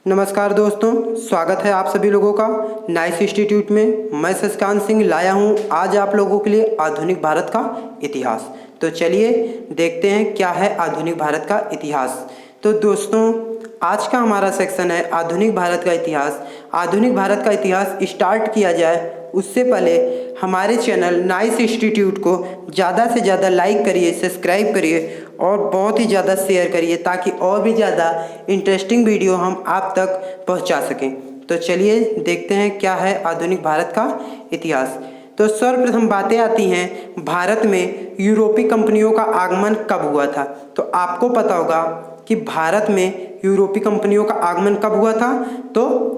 नमस्कार दोस्तों, स्वागत है आप सभी लोगों का नाइस इंस्टीट्यूट में। मैं शशिकांत सिंह लाया हूं आज आप लोगों के लिए आधुनिक भारत का इतिहास। तो चलिए देखते हैं क्या है आधुनिक भारत का इतिहास। तो दोस्तों आज का हमारा सेक्शन है आधुनिक भारत का इतिहास। आधुनिक भारत का इतिहास स्टार्ट किया जाए उससे पहले हमारे चैनल नाइस इंस्टीट्यूट को ज़्यादा से ज़्यादा लाइक करिए, सब्सक्राइब करिए और बहुत ही ज़्यादा शेयर करिए ताकि और भी ज़्यादा इंटरेस्टिंग वीडियो हम आप तक पहुंचा सकें। तो चलिए देखते हैं क्या है आधुनिक भारत का इतिहास। तो सर्वप्रथम बातें आती हैं भारत में यूरोपीय कंपनियों का आगमन कब हुआ था। तो आपको पता होगा कि भारत में यूरोपीय कंपनियों का आगमन कब हुआ था। तो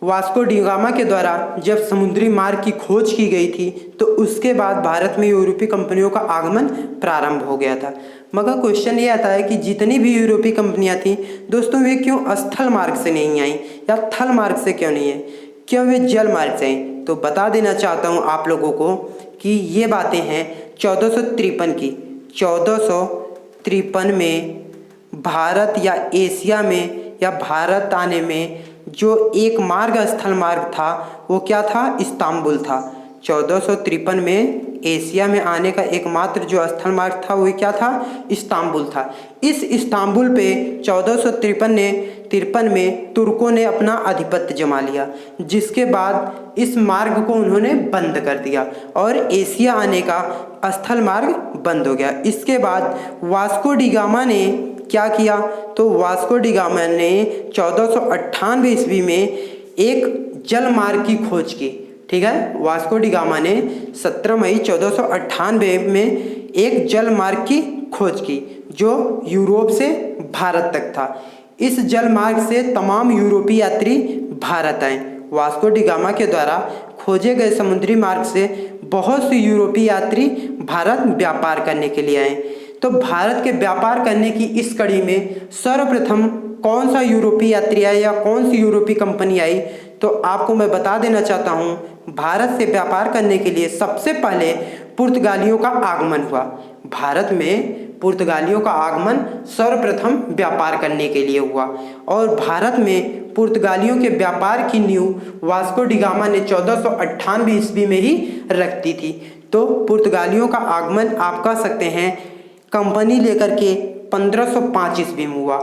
वास्को डी गामा के द्वारा जब समुद्री मार्ग की खोज की गई थी तो उसके बाद भारत में यूरोपीय कंपनियों का आगमन प्रारंभ हो गया था। मगर क्वेश्चन ये आता है कि जितनी भी यूरोपीय कंपनियां थीं दोस्तों वे क्यों स्थल मार्ग से नहीं आई या थल मार्ग से क्यों नहीं है, क्यों वे जल मार्ग से आई। तो बता देना चाहता हूँ आप लोगों को कि ये बातें हैं 1453 की। 1453 में भारत या एशिया में या भारत आने में जो एक मार्ग स्थल मार्ग था वो क्या था, इस्तांबुल था। 1453 में एशिया में आने का एकमात्र जो स्थल मार्ग था वो क्या था, इस्तांबुल था। इस इस्तांबुल पे 1453 में तुर्कों ने अपना आधिपत्य जमा लिया, जिसके बाद इस मार्ग को उन्होंने बंद कर दिया और एशिया आने का स्थल मार्ग बंद हो गया। इसके बाद वास्को डी गामा ने क्या किया, तो वास्को डी गामा ने 1498 ईस्वी में एक जल मार्ग की खोज की। ठीक है, वास्को डी गामा ने 17 मई 1498 में एक जल मार्ग की खोज की जो यूरोप से भारत तक था। इस जल मार्ग से तमाम यूरोपीय यात्री भारत आए। वास्को डी गामा के द्वारा खोजे गए समुद्री मार्ग से बहुत से यूरोपीय यात्री भारत व्यापार करने के लिए आए। तो भारत के व्यापार करने की इस कड़ी में सर्वप्रथम कौन सा यूरोपीय यात्री आया या कौन सी यूरोपीय कंपनी आई, तो आपको मैं बता देना चाहता हूँ भारत से व्यापार करने के लिए सबसे पहले पुर्तगालियों का आगमन हुआ। भारत में पुर्तगालियों का आगमन सर्वप्रथम व्यापार करने के लिए हुआ और भारत में पुर्तगालियों के व्यापार की नींव वास्को डी गामा ने 1498 ईस्वी में ही रख दी थी। तो पुर्तगालियों का आगमन आप कह सकते हैं कंपनी लेकर के 1505 ईस्वी में हुआ।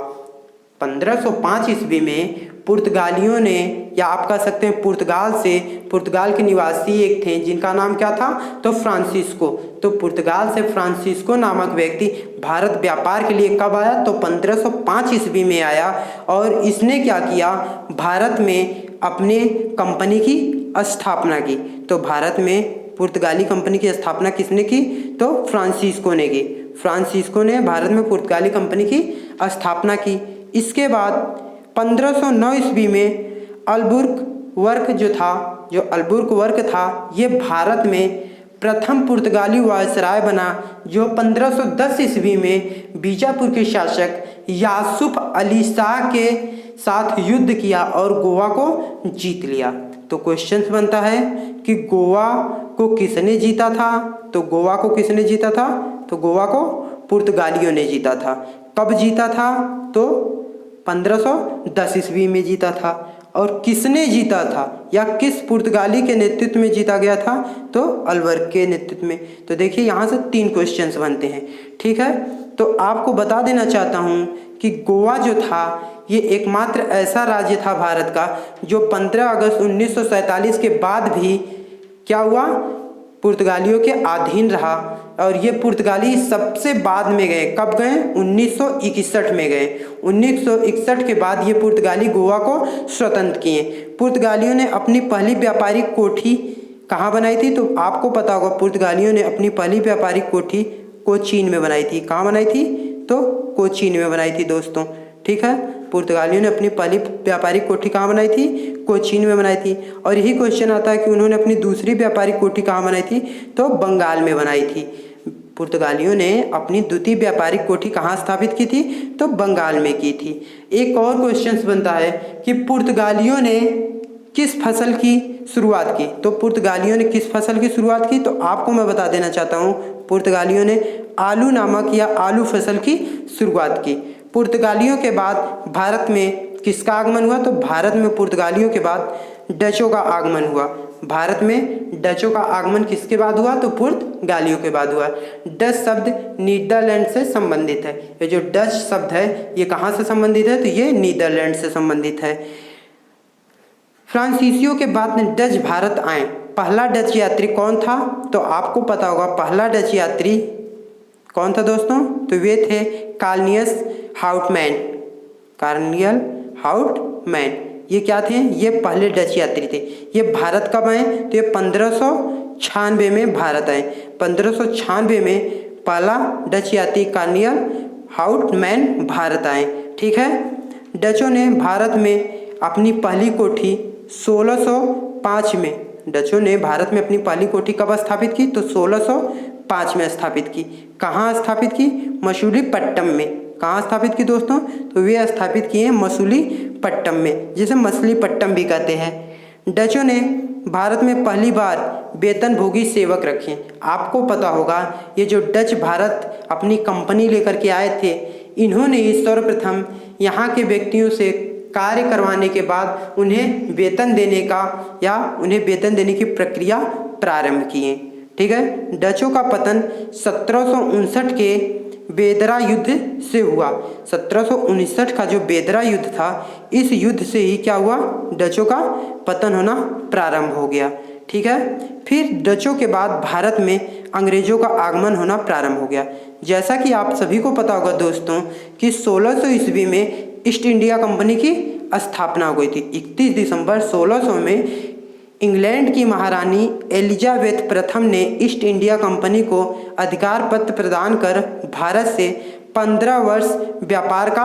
1505 ईस्वी में पुर्तगालियों ने, या आप कह सकते हैं पुर्तगाल के निवासी एक थे जिनका नाम क्या था, तो फ्रांसिस्को। तो पुर्तगाल से फ्रांसिस्को नामक व्यक्ति भारत व्यापार के लिए कब आया, तो 1505 ईस्वी में आया और इसने क्या किया, भारत में अपने कंपनी की स्थापना की। तो भारत में पुर्तगाली कंपनी की स्थापना किसने की, तो फ्रांसिस्को ने की। फ्रांसिस्को ने भारत में पुर्तगाली कंपनी की स्थापना की। इसके बाद 1509 ईस्वी में अल्बुर्क वर्क था, ये भारत में प्रथम पुर्तगाली वायसराय बना, जो 1510 ईस्वी में बीजापुर के शासक यासूफ अली शाह के साथ युद्ध किया और गोवा को जीत लिया। तो क्वेश्चन बनता है कि गोवा को किसने जीता था, तो गोवा को किसने जीता था, तो गोवा को पुर्तगालियों ने जीता था। कब जीता था, तो 1510 ईस्वी में जीता था। और किसने जीता था या किस पुर्तगाली के नेतृत्व में जीता गया था, तो अल्बुर्क के नेतृत्व में। तो देखिए यहाँ से 3 क्वेश्चंस बनते हैं। ठीक है, तो आपको बता देना चाहता हूँ कि गोवा जो था ये एकमात्र ऐसा राज्य था भारत का जो 15 अगस्त 1947 के बाद भी क्या हुआ, पुर्तगालियों के अधीन रहा। और ये पुर्तगाली सबसे बाद में गए, कब गए, 1961 में गए। 1961 के बाद ये पुर्तगाली गोवा को स्वतंत्र किए। पुर्तगालियों ने अपनी पहली व्यापारिक कोठी कहाँ बनाई थी, तो आपको पता होगा पुर्तगालियों ने अपनी पहली व्यापारिक कोठी कोचीन में बनाई थी। कहाँ बनाई थी, तो कोचीन में बनाई थी दोस्तों। ठीक है, पुर्तगालियों ने अपनी पहली व्यापारिक कोठी कहाँ बनाई थी, कोचीन में बनाई थी। और यही क्वेश्चन आता है कि उन्होंने अपनी दूसरी व्यापारिक कोठी कहाँ बनाई थी, तो बंगाल में बनाई थी। पुर्तगालियों ने अपनी द्वितीय व्यापारिक कोठी कहाँ स्थापित की थी, तो बंगाल में की थी। एक और क्वेश्चन बनता है कि पुर्तगालियों ने किस फसल की शुरुआत की, तो पुर्तगालियों ने किस फसल की शुरुआत की, तो आपको मैं बता देना चाहता हूँ पुर्तगालियों ने आलू नामक या आलू फसल की शुरुआत की। पुर्तगालियों के बाद भारत में किसका आगमन हुआ? तो भारत में पुर्तगालियों के बाद डचों का आगमन हुआ। भारत में डचों का आगमन किसके बाद हुआ? तो पुर्तगालियों के बाद हुआ। डच शब्द नीदरलैंड से संबंधित है। ये जो डच शब्द है ये कहाँ से संबंधित है? तो ये नीदरलैंड से संबंधित है। फ्रांसीसियों के बाद डच भारत आए। पहला डच यात्री कौन था? तो आपको पता होगा पहला डच यात्री कौन था दोस्तों? तो वे थे कार्नियल हाउटमैन। कार्नियल हाउटमैन ये क्या थे? ये पहले डच यात्री थे। ये भारत कब आए? तो ये 1596 में भारत आए। 1596 में पहला डच यात्री कार्नियल हाउटमैन भारत आए। ठीक है। डचों ने भारत में अपनी पहली कोठी 1605 में, डचों ने भारत में अपनी पहली कोठी कब स्थापित की? तो 1605 में स्थापित की। कहाँ स्थापित की? मसूलीपट्टनम में। कहाँ स्थापित की दोस्तों? तो वे स्थापित किए मसूलीपट्टनम में, जिसे मछलीपट्टनम भी कहते हैं। डचों ने भारत में पहली बार वेतनभोगी सेवक रखे। आपको पता होगा ये जो डच भारत अपनी कंपनी लेकर के आए थे, इन्होंने ही सर्वप्रथम यहाँ के व्यक्तियों से कार्य करवाने के बाद उन्हें वेतन देने का या उन्हें वेतन देने की प्रक्रिया प्रारंभ किए। ठीक है। डचों का पतन 1759 के बेदरा युद्ध से हुआ। 1759 का जो बेदरा युद्ध था, इस युद्ध से ही क्या हुआ? डचों का पतन होना प्रारंभ हो गया। ठीक है। फिर डचों के बाद भारत में अंग्रेजों का आगमन होना प्रारंभ हो गया। जैसा कि आप सभी को पता होगा दोस्तों कि 1600 ईस्वी में ईस्ट इंडिया कंपनी की स्थापना हो गई थी। 31 दिसंबर 1600 में इंग्लैंड की महारानी एलिजाबेथ प्रथम ने ईस्ट इंडिया कंपनी को अधिकार पत्र प्रदान कर भारत से 15 वर्ष व्यापार का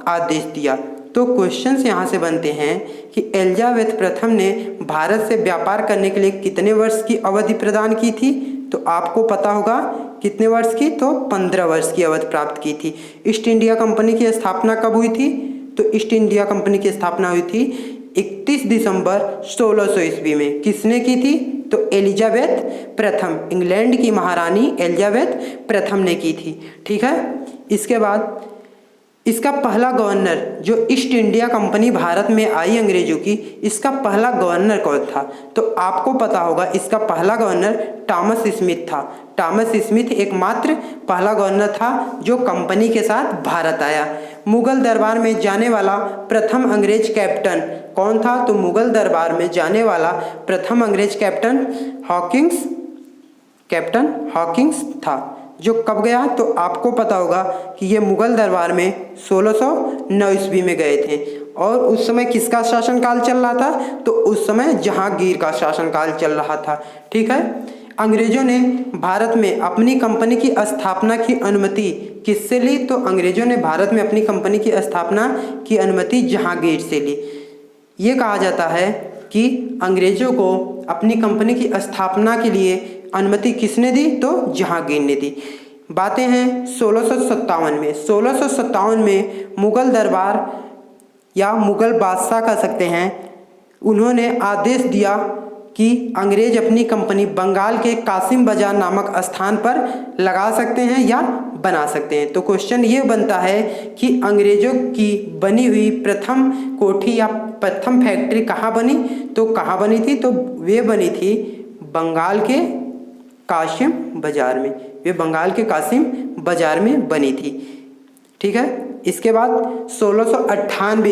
आदेश दिया। तो क्वेश्चंस यहाँ से बनते हैं कि एलिजाबेथ प्रथम ने भारत से व्यापार करने के लिए कितने वर्ष की अवधि प्रदान की थी? तो आपको पता होगा कितने वर्ष की? तो 15 वर्ष की अवधि प्राप्त की थी। ईस्ट इंडिया कंपनी की स्थापना कब हुई थी? तो ईस्ट इंडिया कंपनी की स्थापना हुई थी 31 दिसंबर 1600 ईस्वी में। किसने की थी? तो एलिजाबेथ प्रथम, इंग्लैंड की महारानी एलिजाबेथ प्रथम ने की थी। ठीक है। इसके बाद इसका पहला गवर्नर, जो ईस्ट इंडिया कंपनी भारत में आई अंग्रेजों की, इसका पहला गवर्नर कौन था? तो आपको पता होगा इसका पहला गवर्नर थॉमस स्मिथ था। थॉमस स्मिथ एकमात्र पहला गवर्नर था जो कंपनी के साथ भारत आया। मुगल दरबार में जाने वाला प्रथम अंग्रेज कैप्टन कौन था? तो मुगल दरबार में जाने वाला प्रथम अंग्रेज कैप्टन हॉकिंस था, जो कब गया? तो आपको पता होगा कि ये मुगल दरबार में 1609 ईस्वी में गए थे। और उस समय किसका शासनकाल चल रहा था? तो उस समय जहांगीर का शासनकाल चल रहा था। ठीक है। अंग्रेजों ने भारत में अपनी कंपनी की स्थापना की अनुमति किससे ली? तो अंग्रेजों ने भारत में अपनी कंपनी की स्थापना की अनुमति जहांगीर से ली। ये कहा जाता है कि अंग्रेजों को अपनी कंपनी की स्थापना के लिए अनुमति किसने दी? तो जहांगीर ने दी। बातें हैं 1657 में। 1657 में मुगल दरबार या मुगल बादशाह कह सकते हैं, उन्होंने आदेश दिया कि अंग्रेज अपनी कंपनी बंगाल के कासिम बाजार नामक स्थान पर लगा सकते हैं या बना सकते हैं। तो क्वेश्चन ये बनता है कि अंग्रेजों की बनी हुई प्रथम कोठी या प्रथम फैक्ट्री कहाँ बनी? तो कहाँ बनी थी? तो वे बनी थी बंगाल के कासिम बाजार में। वे बंगाल के कासिम बाजार में बनी थी। ठीक है। इसके बाद 1698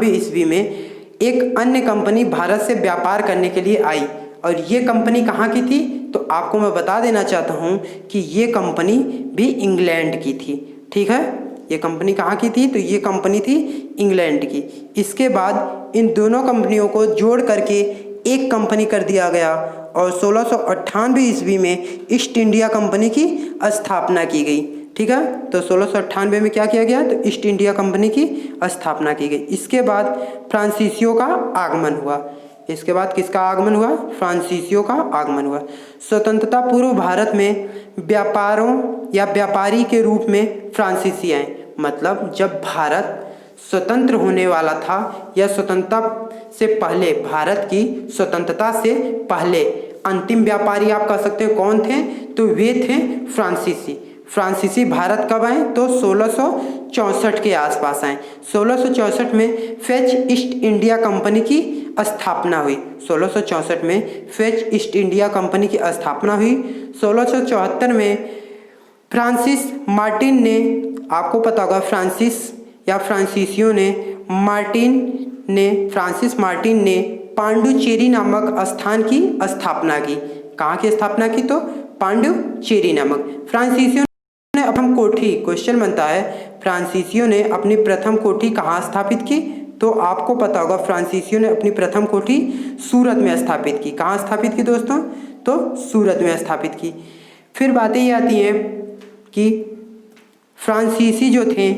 ईस्वी में एक अन्य कंपनी भारत से व्यापार करने के लिए आई, और ये कंपनी कहाँ की थी? तो आपको मैं बता देना चाहता हूँ कि ये कंपनी भी इंग्लैंड की थी। ठीक है। ये कंपनी कहाँ की थी? तो ये कंपनी थी इंग्लैंड की। इसके बाद इन दोनों कंपनियों को जोड़ करके एक कंपनी कर दिया गया और 1698 ईस्वी में ईस्ट इंडिया कंपनी की स्थापना की गई। ठीक है। तो 1698 में क्या किया गया? तो ईस्ट इंडिया कंपनी की स्थापना की गई। इसके बाद फ्रांसीसियों का आगमन हुआ। इसके बाद किसका आगमन हुआ? फ्रांसीसियों का आगमन हुआ। स्वतंत्रता पूर्व भारत में व्यापारों या व्यापारी के रूप में फ्रांसीसी आए। मतलब जब भारत स्वतंत्र होने वाला था या स्वतंत्रता से पहले, भारत की स्वतंत्रता से पहले अंतिम व्यापारी आप कह सकते हो कौन थे? तो वे थे फ्रांसीसी। फ्रांसीसी भारत कब आए? तो 1664 के आसपास आए। 1664 में फ्रेंच ईस्ट इंडिया कंपनी की स्थापना हुई। 1664 में फ्रेंच ईस्ट इंडिया कंपनी की स्थापना हुई। 1674 में फ्रांसिस मार्टिन ने, आपको पता होगा फ्रांसिस या फ्रांसीसियों ने, फ्रांसिस मार्टिन ने पांडुचेरी नामक स्थान की स्थापना की। कहाँ की स्थापना की? तो पांडुचेरी नामक। फ्रांसीसियों ने प्रथम कोठी, क्वेश्चन बनता है, फ्रांसीसियों ने अपनी प्रथम कोठी कहाँ स्थापित की? तो आपको पता होगा फ्रांसीसियों ने अपनी प्रथम कोठी सूरत में स्थापित की। कहाँ स्थापित की दोस्तों? तो सूरत में स्थापित की। फिर बातें ये आती हैं कि फ्रांसीसी जो थे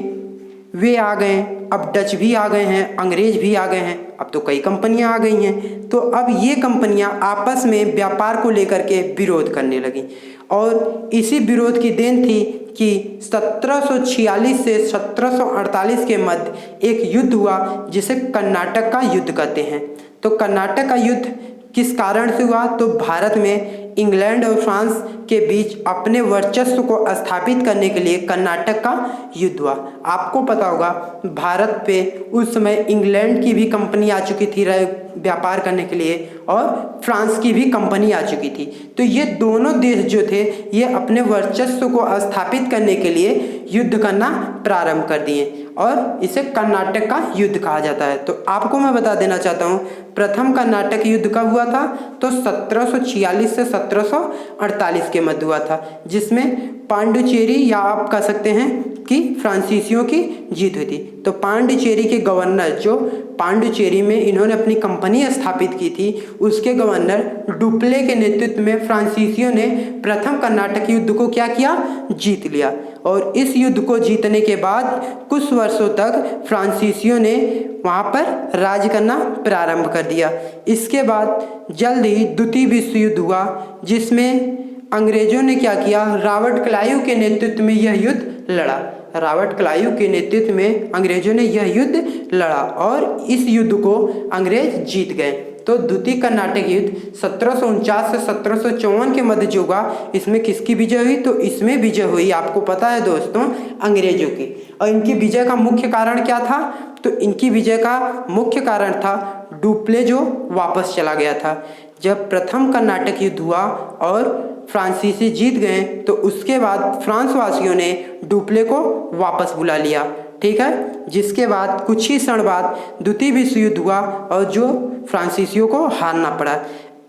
वे आ गए, अब डच भी आ गए हैं, अंग्रेज भी आ गए हैं, अब तो कई कंपनियां आ गई हैं। तो अब ये कंपनियां आपस में व्यापार को लेकर के विरोध करने लगी और इसी विरोध की देन थी कि 1746 से 1748 के मध्य एक युद्ध हुआ जिसे कर्नाटक का युद्ध कहते हैं। तो कर्नाटक का युद्ध किस कारण से हुआ? तो भारत में इंग्लैंड और फ्रांस के बीच अपने वर्चस्व को स्थापित करने के लिए कर्नाटक का युद्ध हुआ। आपको पता होगा भारत पे उस समय इंग्लैंड की भी कंपनी आ चुकी थी व्यापार करने के लिए और फ्रांस की भी कंपनी आ चुकी थी। तो ये दोनों देश जो थे ये अपने वर्चस्व को स्थापित करने के लिए युद्ध करना प्रारंभ कर दिए और इसे कर्नाटक का युद्ध कहा जाता है। तो आपको मैं बता देना चाहता हूँ प्रथम कर्नाटक युद्ध कब हुआ था? तो 1746 से 1748 के मध्य हुआ था, जिसमें पांडुचेरी या आप कह सकते हैं कि फ्रांसीसियों की जीत हुई थी। तो पांडुचेरी के गवर्नर, जो पांडुचेरी में इन्होंने अपनी कंपनी स्थापित की थी, उसके गवर्नर डुप्ले के नेतृत्व में फ्रांसीसियों ने प्रथम कर्नाटक युद्ध को क्या किया? जीत लिया। और इस युद्ध को जीतने के बाद कुछ वर्षों तक फ्रांसीसियों ने वहाँ पर राज करना प्रारंभ कर दिया। इसके बाद जल्द ही द्वितीय विश्व युद्ध हुआ जिसमें अंग्रेजों ने क्या किया? रॉबर्ट क्लाइव के नेतृत्व में यह युद्ध लड़ा। रॉबर्ट क्लाइव के नेतृत्व में अंग्रेजों ने यह युद्ध लड़ा और इस युद्ध को अंग्रेज जीत गए। तो द्वितीय कर्नाटक युद्ध 1749 से 1754 के मध्य जो हुआ, इसमें किसकी विजय हुई? तो इसमें विजय हुई, आपको पता है दोस्तों, अंग्रेजों की। और इनकी विजय का मुख्य कारण क्या था? तो इनकी विजय का मुख्य कारण था डुप्ले जो वापस चला गया था। जब प्रथम कर्नाटक युद्ध हुआ और फ्रांसीसी जीत गए तो उसके बाद फ्रांस वासियों ने डुप्ले को वापस बुला लिया, ठीक है। जिसके बाद कुछ ही क्षण बाद द्वितीय विश्व युद्ध हुआ और जो फ्रांसीसियों को हारना पड़ा।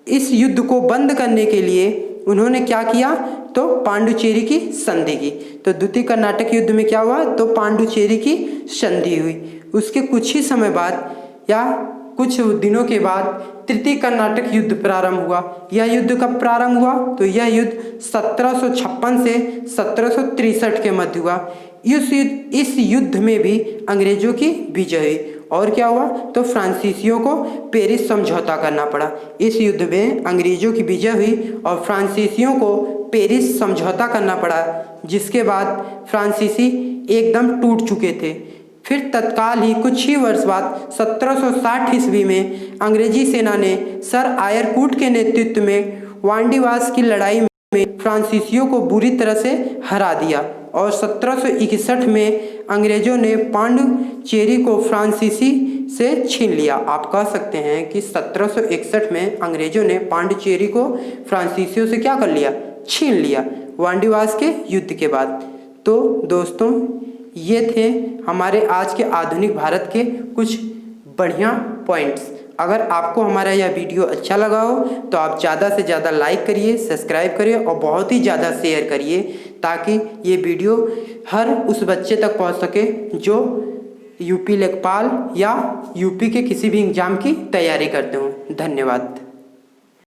इस युद्ध को बंद करने के लिए उन्होंने क्या किया? तो पांडुचेरी की संधि की। तो द्वितीय कर्नाटक युद्ध में क्या हुआ? तो पांडुचेरी की संधि हुई। उसके कुछ ही समय बाद या कुछ दिनों के बाद तृतीय कर्नाटक युद्ध प्रारंभ हुआ। यह युद्ध कब प्रारंभ हुआ? तो यह युद्ध 1756 से 1763 के मध्य हुआ। इस युद्ध में भी अंग्रेजों की विजय हुई और क्या हुआ? तो फ्रांसीसियों को पेरिस समझौता करना पड़ा। इस युद्ध में अंग्रेजों की विजय हुई और फ्रांसीसियों को पेरिस समझौता करना पड़ा, जिसके बाद फ्रांसीसी एकदम टूट चुके थे। फिर तत्काल ही कुछ ही वर्ष बाद 1760 ईस्वी में अंग्रेजी सेना ने सर आयरकूट के नेतृत्व में वांडीवास की लड़ाई में फ्रांसीसियों को बुरी तरह से हरा दिया और 1761 में अंग्रेजों ने पांडुचेरी को फ्रांसीसी से छीन लिया। आप कह सकते हैं कि 1761 में अंग्रेजों ने पांडुचेरी को फ्रांसीसियों से क्या कर लिया? छीन लिया, वांडीवास के युद्ध के बाद। तो दोस्तों ये थे हमारे आज के आधुनिक भारत के कुछ बढ़िया पॉइंट्स। अगर आपको हमारा यह वीडियो अच्छा लगा हो तो आप ज़्यादा से ज़्यादा लाइक करिए, सब्सक्राइब करिए और बहुत ही ज़्यादा शेयर करिए ताकि ये वीडियो हर उस बच्चे तक पहुंच सके जो यूपी लेखपाल या यूपी के किसी भी एग्ज़ाम की तैयारी करते हों। धन्यवाद।